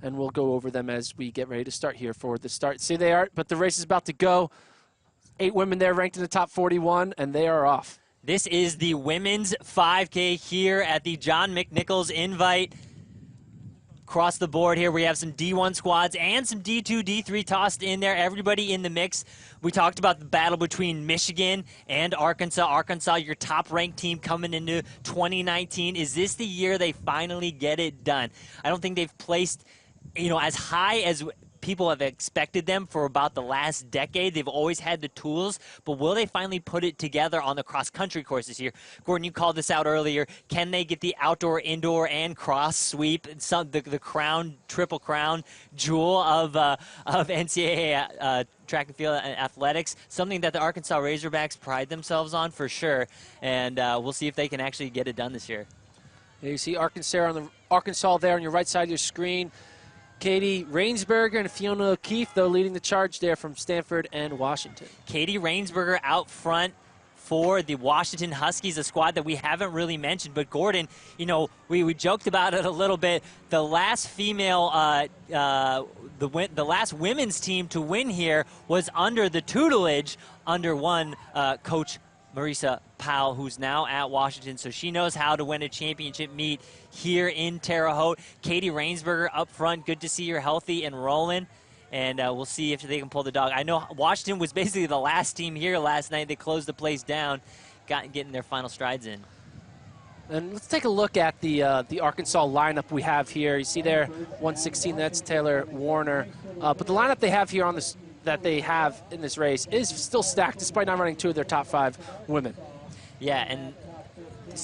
and we'll go over them as we get ready to start here for the start. See, they are, but the race is about to go. 8 women there ranked in the top 41, and they are off. This is the women's 5K here at the John McNichols Invite. Across the board here, we have some D1 squads and some D2, D3 tossed in there. Everybody in the mix. We talked about the battle between Michigan and Arkansas. Arkansas, your top-ranked team coming into 2019. Is this the year they finally get it done? I don't think they've placed, as high as people have expected them for about the last decade. They've always had the tools, but will they finally put it together on the cross-country courses here? Gordon, you called this out earlier. Can they get the outdoor, indoor, and cross sweep, the crown, triple crown jewel of NCAA track and field athletics, something that the Arkansas Razorbacks pride themselves on for sure, and we'll see if they can actually get it done this year. You see Arkansas there on your right side of your screen. Katie Rainsberger and Fiona O'Keefe, though, leading the charge there from Stanford and Washington. Katie Rainsberger out front for the Washington Huskies, a squad that we haven't really mentioned. But, Gordon, we joked about it a little bit. The last female, the last women's team to win here was under the tutelage under one coach, Marisa Powell, who's now at Washington, so she knows how to win a championship meet here in Terre Haute. Katie Rainsberger up front, good to see her healthy and rolling, and we'll see if they can pull the dog. I know Washington was basically the last team here last night. They closed the place down, getting their final strides in. And let's take a look at the Arkansas lineup we have here. You see there, 116, that's Taylor Werner. But the lineup they have here that they have in this race is still stacked despite not running 2 of their top 5 women. Yeah, and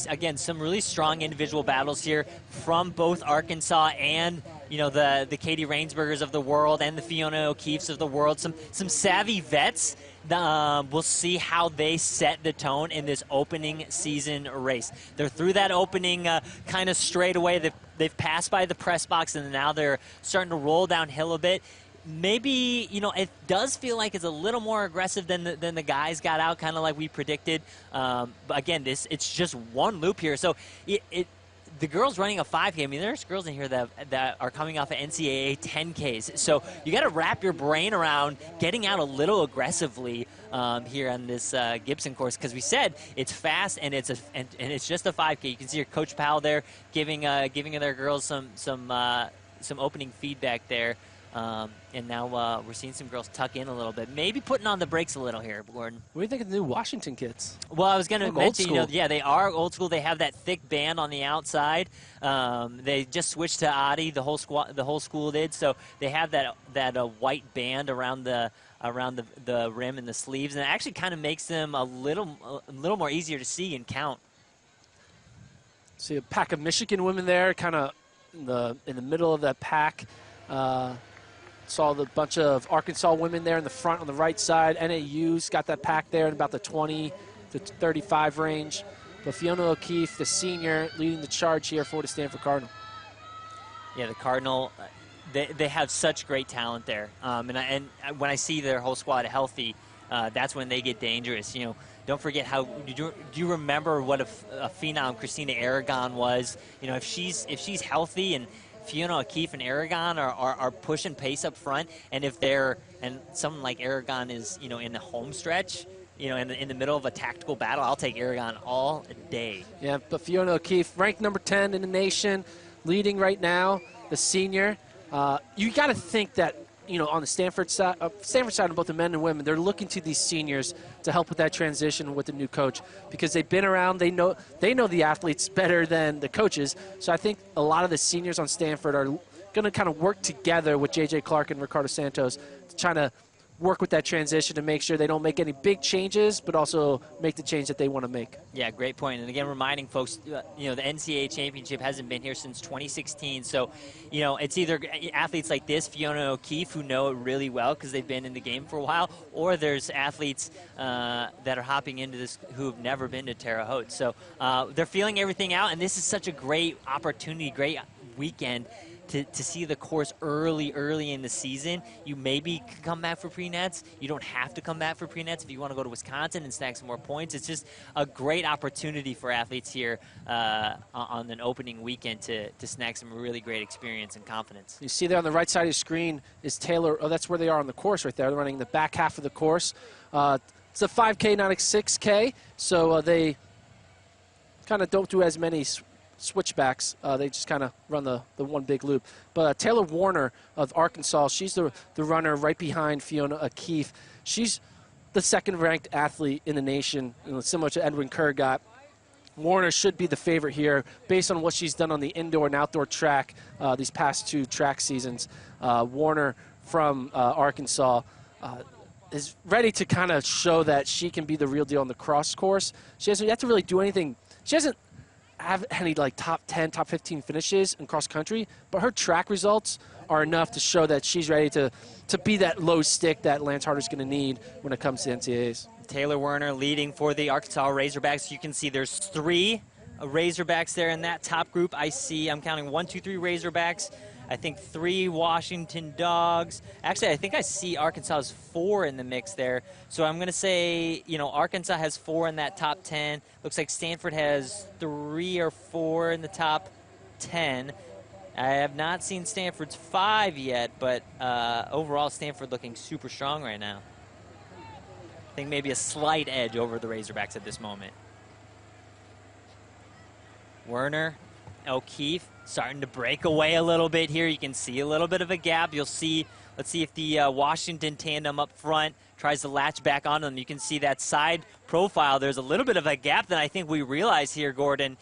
again, some really strong individual battles here from both Arkansas and the Katie Rainsbergers of the world and the Fiona O'Keefes of the world. Some savvy vets. We'll see how they set the tone in this opening season race. They're through that opening kind of straightaway. They've passed by the press box, and now they're starting to roll downhill a bit. Maybe, it does feel like it's a little more aggressive than the guys got out, kind of like we predicted. But again, it's just one loop here. So the girls running a 5K, I mean, there's girls in here that are coming off of NCAA 10Ks. So you got to wrap your brain around getting out a little aggressively here on this Gibson course, because we said it's fast and it's just a 5K. You can see your Coach Powell there giving their girls some opening feedback there. And now we're seeing some girls tuck in a little bit, maybe putting on the brakes a little here, Gordon. What do you think of the new Washington kids? Well, I was going to mention, they are old school. They have that thick band on the outside. They just switched to Adi, the whole school did. So they have that white band around the rim and the sleeves, and it actually kind of makes them a little more easier to see and count. See a pack of Michigan women there, kind of in the middle of that pack. Saw the bunch of Arkansas women there in the front on the right side. NAU's got that pack there in about the 20 to 35 range. But Fiona O'Keefe, the senior, leading the charge here for the Stanford Cardinal. Yeah, the Cardinal, they have such great talent there. And when I see their whole squad healthy, that's when they get dangerous. Don't forget how. Do you remember what a phenom Christina Aragon was? If she's healthy and Fiona O'Keefe and Aragon are pushing pace up front, and someone like Aragon is in the home stretch, in the middle of a tactical battle, I'll take Aragon all day. Yeah, but Fiona O'Keefe, ranked number 10 in the nation, leading right now, the senior. You got to think that on the Stanford side of both the men and women, they're looking to these seniors to help with that transition with the new coach, because they've been around. They know the athletes better than the coaches. So I think a lot of the seniors on Stanford are going to kind of work together with J.J. Clark and Ricardo Santos to try to work with that transition to make sure they don't make any big changes, but also make the change that they want to make. Yeah, great point. And again, reminding folks, the NCAA championship hasn't been here since 2016. So, it's either athletes like this, Fiona O'Keefe, who know it really well because they've been in the game for a while, or there's athletes that are hopping into this who have never been to Terre Haute. So they're feeling everything out, and this is such a great opportunity, great weekend to see the course early in the season. You maybe can come back for pre-nets. You don't have to come back for pre-nets if you want to go to Wisconsin and snag some more points. It's just a great opportunity for athletes here on an opening weekend to snag some really great experience and confidence. You see there on the right side of your screen is Taylor. Oh, that's where they are on the course right there. They're running the back half of the course. It's a 5K, not a 6K, so they kind of don't do as many switchbacks. They just kind of run the one big loop. But Taylor Werner of Arkansas, she's the runner right behind Fiona O'Keefe. She's the second-ranked athlete in the nation, similar to Edwin Kurgat. Werner should be the favorite here based on what she's done on the indoor and outdoor track these past 2 track seasons. Werner from Arkansas is ready to kind of show that she can be the real deal on the cross course. She doesn't have to really do anything. She doesn't have any like top 10, top 15 finishes in cross country, but her track results are enough to show that she's ready to be that low stick that Lance Harder's going to need when it comes to NCAAs. Taylor Werner leading for the Arkansas Razorbacks. You can see there's 3 Razorbacks there in that top group. I'm counting 1, 2, 3 Razorbacks. I think 3 Washington Dogs. Actually, I think I see Arkansas's 4 in the mix there. So I'm going to say, Arkansas has 4 in that top 10. Looks like Stanford has 3 or 4 in the top 10. I have not seen Stanford's 5 yet, but overall Stanford looking super strong right now. I think maybe a slight edge over the Razorbacks at this moment. Werner, O'Keefe starting to break away a little bit here. You can see a little bit of a gap. You'll see, let's see if the Washington tandem up front tries to latch back on them. You can see that side profile. There's a little bit of a gap that I think we realize here, Gordon.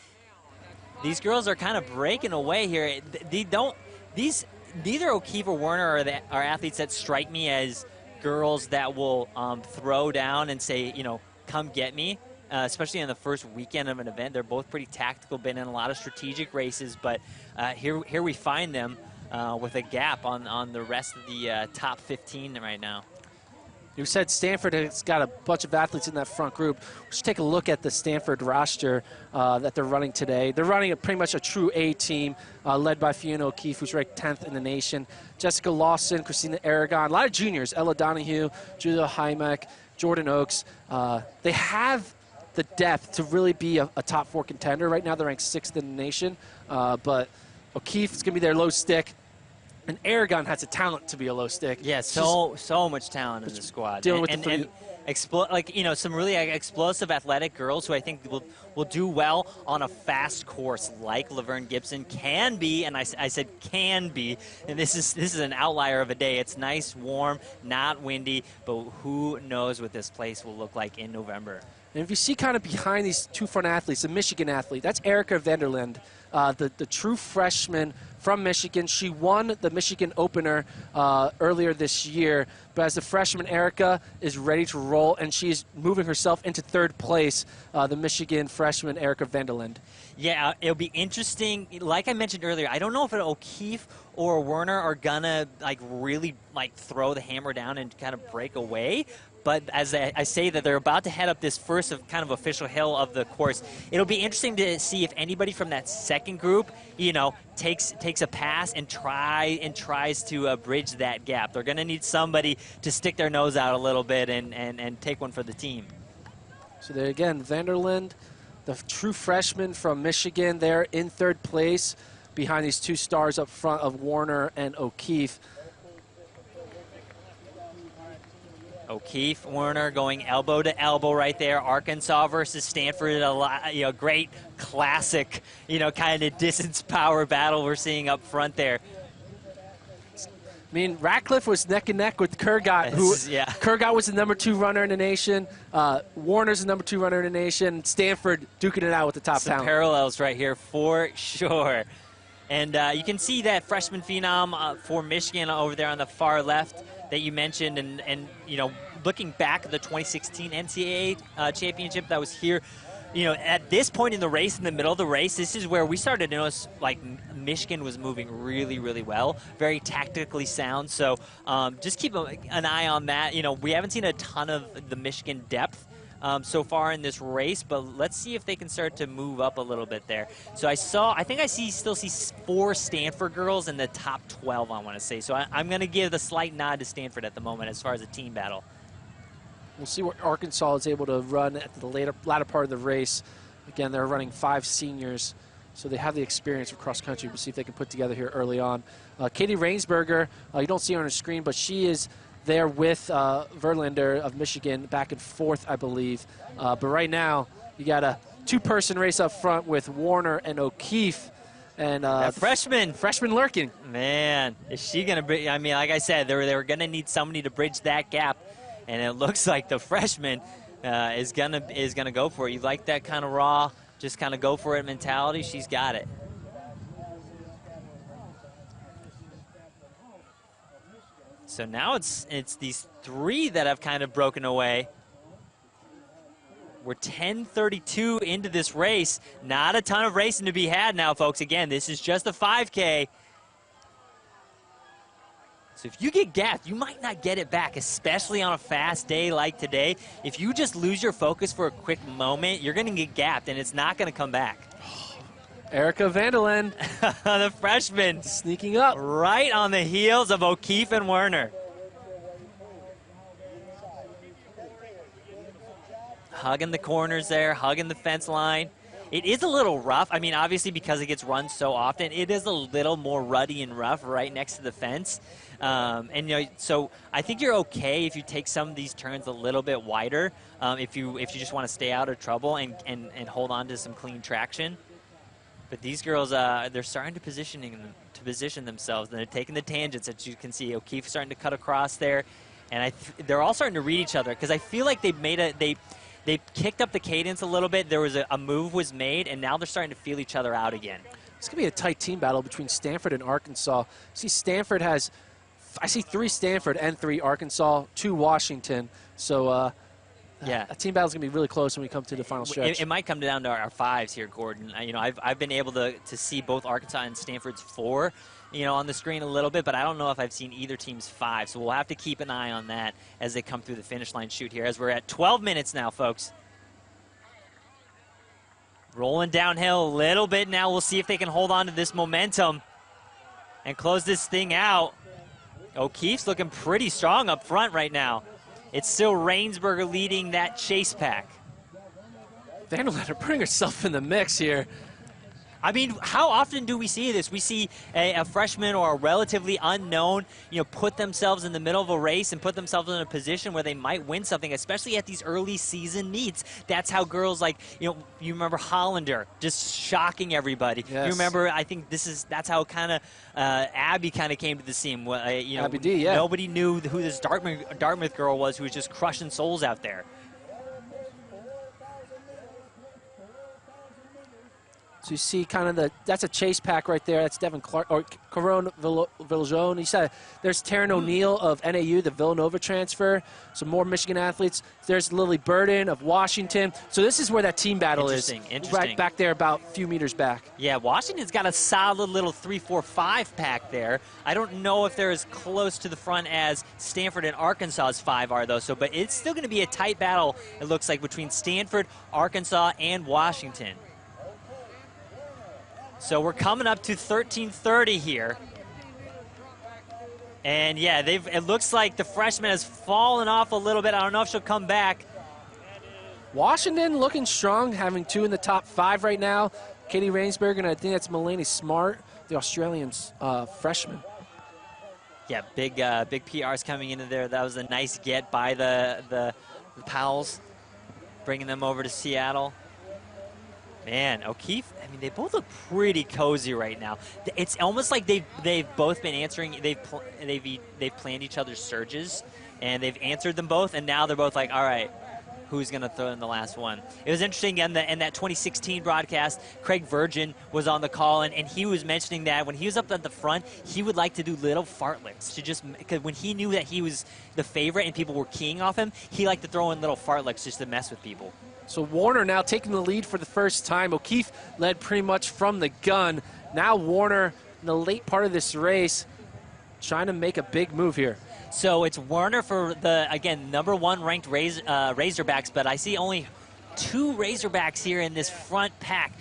These girls are kind of breaking away here. Neither O'Keefe or Werner are athletes that strike me as girls that will throw down and say, come get me. Especially on the first weekend of an event. They're both pretty tactical, been in a lot of strategic races, but here we find them with a gap on the rest of the top 15 right now. You said Stanford has got a bunch of athletes in that front group. Let's take a look at the Stanford roster that they're running today. They're running pretty much a true A team led by Fiona O'Keefe, who's ranked 10th in the nation. Jessica Lawson, Christina Aragon, a lot of juniors, Ella Donahue, Julia Hymek, Jordan Oakes. They have the depth to really be a top 4 contender. Right now they're ranked 6th in the nation, but O'Keefe is going to be their low stick, and Aragon has a talent to be a low stick. Yeah, so much talent in the squad. Dealing with some really explosive athletic girls who I think will do well on a fast course like Laverne Gibson can be, and I said can be, and this is an outlier of a day. It's nice, warm, not windy, but who knows what this place will look like in November. And if you see kind of behind these 2 front athletes, the Michigan athlete, that's Erica Vandalin, the true freshman from Michigan. She won the Michigan opener earlier this year, but as a freshman, Erica is ready to roll, and she's moving herself into 3rd place, the Michigan freshman Erica Vandalin. Yeah, it'll be interesting. Like I mentioned earlier, I don't know if O'Keefe or Werner are gonna really throw the hammer down and kind of break away. But as I say that they're about to head up this first kind of official hill of the course, it'll be interesting to see if anybody from that second group, takes a pass and tries to bridge that gap. They're going to need somebody to stick their nose out a little bit and take one for the team. So there again, Vanderland, the true freshman from Michigan, there in 3rd place behind these 2 stars up front of Werner and O'Keefe. O'Keefe, Werner going elbow to elbow right there. Arkansas versus Stanford, great classic, kind of distance power battle we're seeing up front there. I mean, Ratcliffe was neck and neck with Kurgat, Kurgat was the number 2 runner in the nation. Warner's the number 2 runner in the nation. Stanford duking it out with the top Some talent. Parallels right here for sure. And you can see that freshman phenom for Michigan over there on the far left that you mentioned, and looking back at the 2016 NCAA championship that was here, at this point in the race, in the middle of the race, this is where we started to notice Michigan was moving really, really well, very tactically sound. So just keep an eye on that. We haven't seen a ton of the Michigan depth so far in this race, but let's see if they can start to move up a little bit there. So I think I still see 4 Stanford girls in the top 12, I want to say. So I'm going to give the slight nod to Stanford at the moment as far as a team battle. We'll see what Arkansas is able to run at the latter part of the race. Again, they're running 5 seniors, so they have the experience of cross country. We'll see if they can put together here early on. Katie Rainsberger, you don't see her on the screen, but she is there with Verlander of Michigan, back and forth, I believe. But right now, you got a 2-person race up front with Werner and O'Keefe. And freshman lurking. Man, is she going to be? I mean, like I said, they were going to need somebody to bridge that gap, and it looks like the freshman is gonna go for it. You like that kind of raw, just kind of go for it mentality? She's got it. So now it's these 3 that have kind of broken away. We're 10:32 into this race. Not a ton of racing to be had now, folks. Again, this is just a 5K. So if you get gapped, you might not get it back, especially on a fast day like today. If you just lose your focus for a quick moment, you're going to get gapped, and it's not going to come back. Erica Vandalin, the freshman, sneaking up. Right on the heels of O'Keefe and Werner. Hugging the corners there, hugging the fence line. It is a little rough. I mean, obviously, because it gets run so often, it is a little more ruddy and rough right next to the fence. So I think you're okay if you take some of these turns a little bit wider, if you just want to stay out of trouble and hold on to some clean traction. But these girls, they're starting to position themselves. They're taking the tangents, as you can see. O'Keefe starting to cut across there, and they're all starting to read each other, because I feel like they kicked up the cadence a little bit. There was a move was made, and now they're starting to feel each other out again. It's going to be a tight team battle between Stanford and Arkansas. See, Stanford has, I see 3 Stanford and 3 Arkansas, 2 Washington. So, yeah, a team battle is going to be really close when we come to the final stretch. It might come down to our 5s here, Gordon. I've been able to see both Arkansas and Stanford's 4, on the screen a little bit, but I don't know if I've seen either team's 5. So we'll have to keep an eye on that as they come through the finish line shoot here, as we're at 12 minutes now, folks. Rolling downhill a little bit now. We'll see if they can hold on to this momentum and close this thing out. O'Keefe's looking pretty strong up front right now. It's still Rainsberger leading that chase pack. Vandalin bring herself in the mix here. I mean, how often do we see this? We see a freshman or a relatively unknown, put themselves in the middle of a race and put themselves in a position where they might win something, especially at these early season meets. That's how girls like, you remember Hollander just shocking everybody. Yes. You remember, I think that's how kind of Abby kind of came to the scene. Abby D, yeah. Nobody knew who this Dartmouth girl was who was just crushing souls out there. So you see kind of that's a chase pack right there. That's Devin Clark, or Corone Villajone. You said there's Taryn O'Neill of NAU, the Villanova transfer. Some more Michigan athletes. There's Lily Burden of Washington. So this is where that team battle is. Interesting. Right back there about a few meters back. Yeah, Washington's got a solid little 3-4-5 pack there. I don't know if they're as close to the front as Stanford and Arkansas's 5 are, though. But it's still going to be a tight battle, it looks like, between Stanford, Arkansas, and Washington. So we're coming up to 13:30 here. And yeah, it looks like the freshman has fallen off a little bit. I don't know if she'll come back. Washington looking strong, having 2 in the top 5 right now. Katie Rainsberger, and I think that's Melanie Smart, the Australian freshman. Yeah, big PRs coming into there. That was a nice get by the Powells, bringing them over to Seattle. Man, O'Keefe, I mean, they both look pretty cozy right now. It's almost like they've both been answering. They've planned each other's surges, and they've answered them both. And now they're both like, all right, who's going to throw in the last one? It was interesting in that 2016 broadcast. Craig Virgin was on the call, and he was mentioning that when he was up at the front, he would like to do little fartleks because when he knew that he was the favorite and people were keying off him, he liked to throw in little fartleks just to mess with people. So Werner now taking the lead for the first time. O'Keefe led pretty much from the gun. Now Werner in the late part of this race trying to make a big move here. So it's Werner for the, again, #1 ranked Razorbacks, but I see only 2 Razorbacks here in this front pack.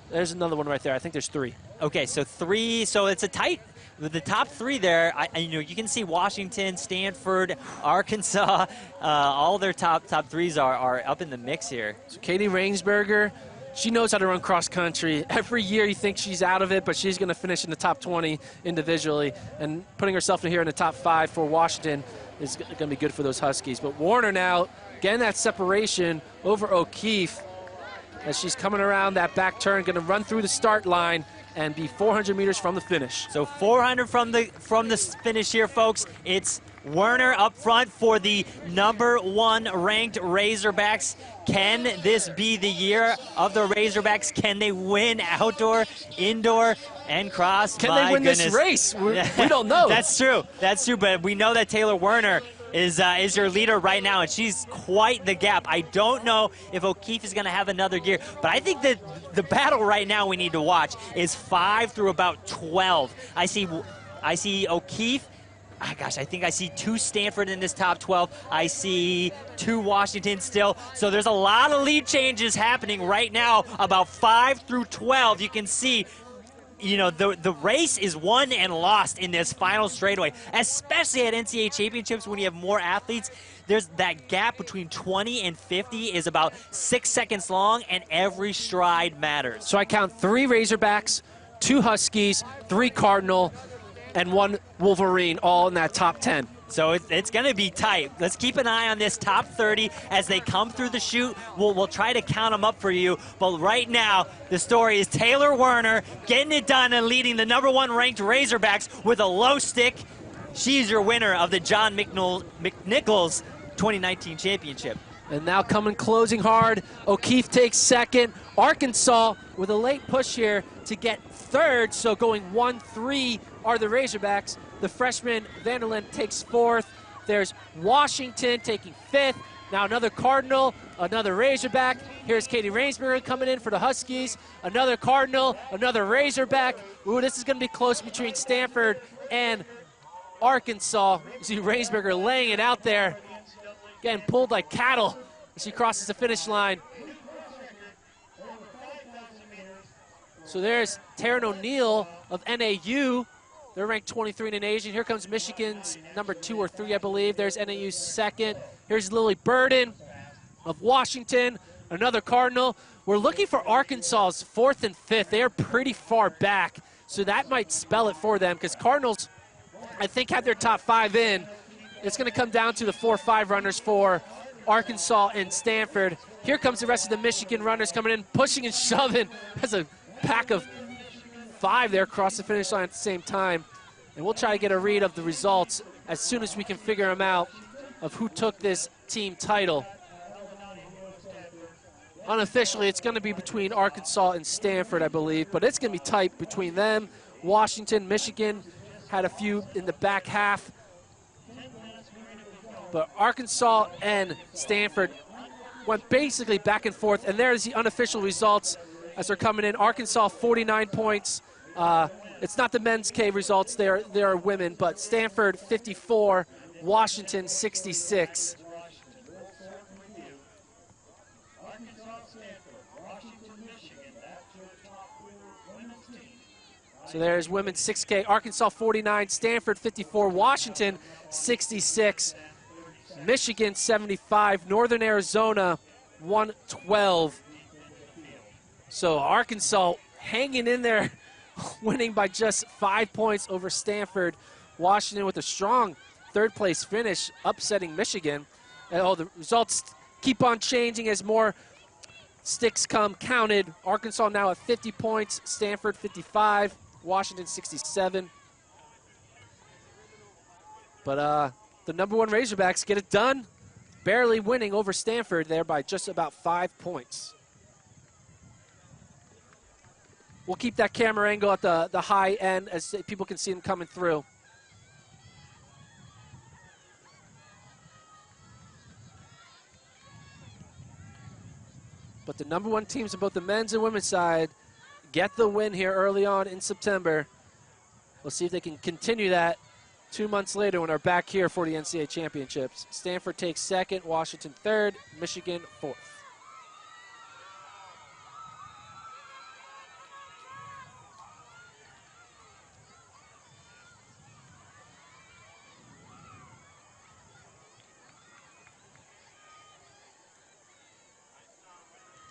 There's another one right there. I think there's 3. Okay, so 3. So it's a tight. With the top 3 there, you can see Washington, Stanford, Arkansas, all their top 3s are up in the mix here. So Katie Rainsberger, she knows how to run cross country. Every year you think she's out of it, but she's going to finish in the top 20 individually, and putting herself in here in the top 5 for Washington is going to be good for those Huskies. But Werner now getting that separation over O'Keefe as she's coming around that back turn, going to run through the start line and be 400 meters from the finish. So 400 from the finish here, folks. It's Werner up front for the #1 ranked Razorbacks. Can this be the year of the Razorbacks? Can they win outdoor, indoor, and cross? Can they win this race? We don't know. That's true. That's true. But we know that Taylor Werner is your leader right now, and she's quite the gap. I don't know if O'Keefe is going to have another gear, but I think that the battle right now we need to watch is 5 through about 12. I see O'Keefe. Gosh, I think I see 2 Stanford in this top 12. I see 2 Washington still. So there's a lot of lead changes happening right now, about 5 through 12. You can see, the race is won and lost in this final straightaway, especially at NCAA championships when you have more athletes. There's that gap between 20 and 50 is about 6 seconds long, and every stride matters. So I count 3 Razorbacks, 2 Huskies, 3 Cardinal, and 1 Wolverine, all in that top 10. So it's going to be tight. Let's keep an eye on this top 30 as they come through the chute. We'll try to count them up for you. But right now, the story is Taylor Werner getting it done and leading the #1 ranked Razorbacks with a low stick. She's your winner of the John McNichols 2019 championship. And now coming closing hard, O'Keefe takes second. Arkansas with a late push here to get third, so going 1-3 are the Razorbacks. The freshman Vandalin takes 4th. There's Washington taking 5th. Now another Cardinal, another Razorback. Here's Katie Rainsberger coming in for the Huskies. Another Cardinal, another Razorback. Ooh, this is going to be close between Stanford and Arkansas. You see Rainsberger laying it out there, getting pulled like cattle as she crosses the finish line. So there's Taryn O'Neill of NAU. They're ranked 23 in the nation. Here comes Michigan's #2 or 3, I believe. There's NAU's second. Here's Lily Burden of Washington, another Cardinal. We're looking for Arkansas's 4th and 5th. They are pretty far back, so that might spell it for them because Cardinals, I think, have their top 5 in. It's going to come down to the 4-5 runners for Arkansas and Stanford. Here comes the rest of the Michigan runners coming in, pushing and shoving. That's a pack of 5 there across the finish line at the same time. And we'll try to get a read of the results as soon as we can figure them out of who took this team title. Unofficially, it's going to be between Arkansas and Stanford, I believe, but it's going to be tight between them. Washington, Michigan had a few in the back half. But Arkansas and Stanford went basically back and forth, and there's the unofficial results as they're coming in. Arkansas, 49 points. It's not the men's K results, they are women, but Stanford, 54, Washington, 66. So there's women's 6K. Arkansas, 49, Stanford, 54, Washington, 66. Michigan, 75, Northern Arizona, 112. So Arkansas hanging in there, winning by just 5 points over Stanford. Washington with a strong third-place finish, upsetting Michigan. And, the results keep on changing as more sticks come counted. Arkansas now at 50 points, Stanford 55, Washington 67. But the #1 Razorbacks get it done, barely winning over Stanford there by just about 5 points. We'll keep that camera angle at the high end as people can see them coming through. But the #1 teams on both the men's and women's side get the win here early on in September. We'll see if they can continue that 2 months later when we're back here for the NCAA championships. Stanford takes second, Washington third, Michigan fourth.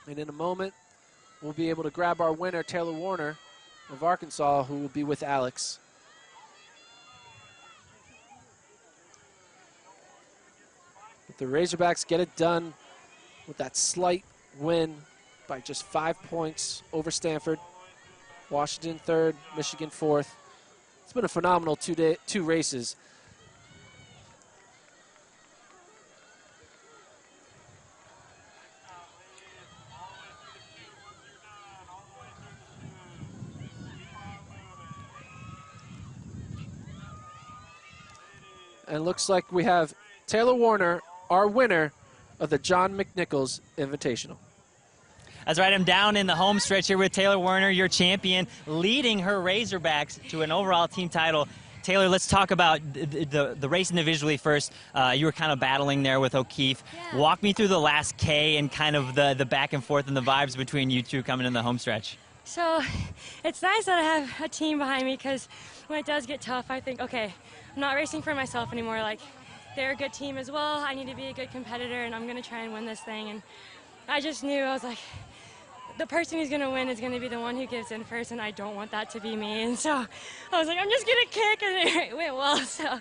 And in a moment, we'll be able to grab our winner, Taylor Werner of Arkansas, who will be with Alex. But the Razorbacks get it done with that slight win by just 5 points over Stanford. Washington third, Michigan fourth. It's been a phenomenal two races. And it looks like we have Taylor Werner, our winner of the John McNichols Invitational. That's right. I'm down in the home stretch here with Taylor Werner, your champion, leading her Razorbacks to an overall team title. Taylor, let's talk about the race individually first. You were kind of battling there with O'Keefe. Yeah. Walk me through the last K and kind of the back and forth and the vibes between you two coming in the home stretch. So it's nice that I have a team behind me, because when it does get tough, I think, okay, I'm not racing for myself anymore. Like, they're a good team as well. I need to be a good competitor, and I'm going to try and win this thing. And I just knew, I was like, the person who's going to win is going to be the one who gives in first, and I don't want that to be me. And so I was like, I'm just going to kick, and it went well. So.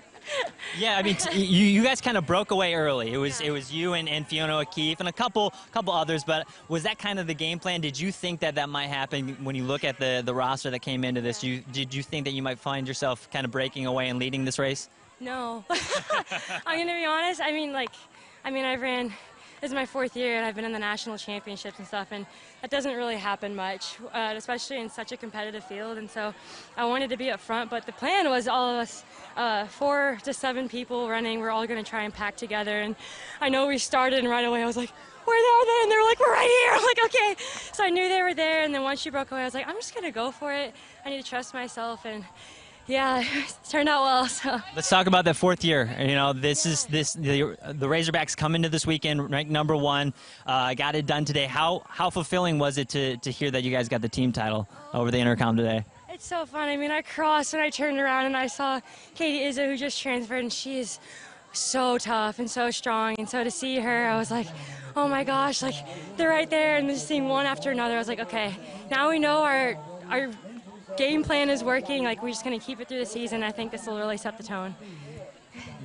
Yeah, I mean, you guys kind of broke away early. It was you and Fiona O'Keefe and a couple others, but was that kind of the game plan? Did you think that might happen when you look at the roster that came into this? Did you think that you might find yourself kind of breaking away and leading this race? No. I'm going to be honest. I've ran, this is my 4th year, and I've been in the national championships and stuff, and that doesn't really happen much, especially in such a competitive field. And so I wanted to be up front, but the plan was all of us, 4 to 7 people running, we're all going to try and pack together. And I know we started, and right away I was like, where are they? And they were like, we're right here. I'm like, okay. So I knew they were there, and then once she broke away, I was like, I'm just going to go for it. I need to trust myself. And yeah, it turned out well. So. Let's talk about that 4th year. You know, the Razorbacks come into this weekend ranked number 1. Got it done today. How fulfilling was it to hear that you guys got the team title over the intercom today? It's so fun. I mean, I crossed and I turned around and I saw Katie Izzo, who just transferred, and she is so tough and so strong. And so to see her, I was like, oh my gosh, like they're right there. And just seeing one after another, I was like, okay, now we know our game plan is working. Like, we're just going to keep it through the season. I think this will really set the tone.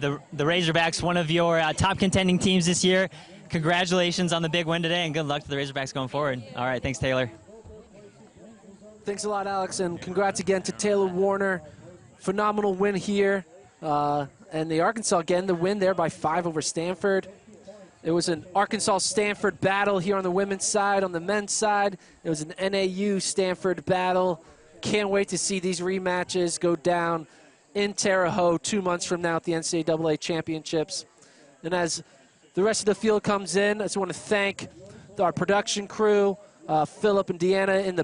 The Razorbacks, one of your top contending teams this year. Congratulations on the big win today, and good luck to the Razorbacks going forward. All right, thanks, Taylor. Thanks a lot, Alex, and congrats again to Taylor Werner. Phenomenal win here. And the Arkansas getting the win there by 5 over Stanford. It was an Arkansas-Stanford battle here on the women's side. On the men's side, it was an NAU-Stanford battle. Can't wait to see these rematches go down in Terre Haute 2 months from now at the NCAA championships. And as the rest of the field comes in, I just want to thank our production crew, Philip and Deanna in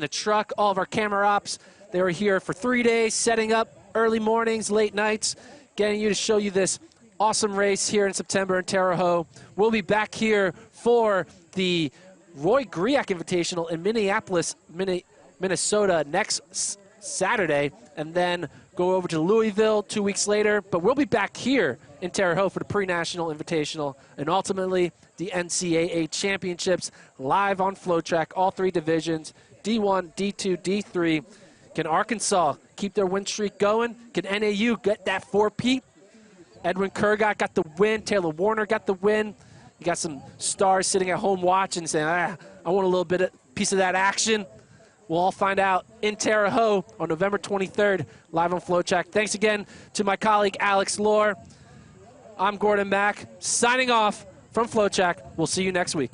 the truck, all of our camera ops. They were here for 3 days, setting up early mornings, late nights, getting you to show you this awesome race here in September in Terre Haute. We'll be back here for the Roy Griak Invitational in Minneapolis, Minnesota next Saturday, and then go over to Louisville 2 weeks later. But we'll be back here in Terre Haute for the pre-national invitational and ultimately the NCAA championships live on FloTrack, all 3 divisions, D1, D2, D3. Can Arkansas keep their win streak going? Can NAU get that 4-peat? Edwin Kurgat got the win. Taylor Werner got the win. You got some stars sitting at home watching saying, I want a little piece of that action. We'll all find out in Terre Haute on November 23rd, live on FloTrack. Thanks again to my colleague, Alex Lohr. I'm Gordon Mack, signing off from FloTrack. We'll see you next week.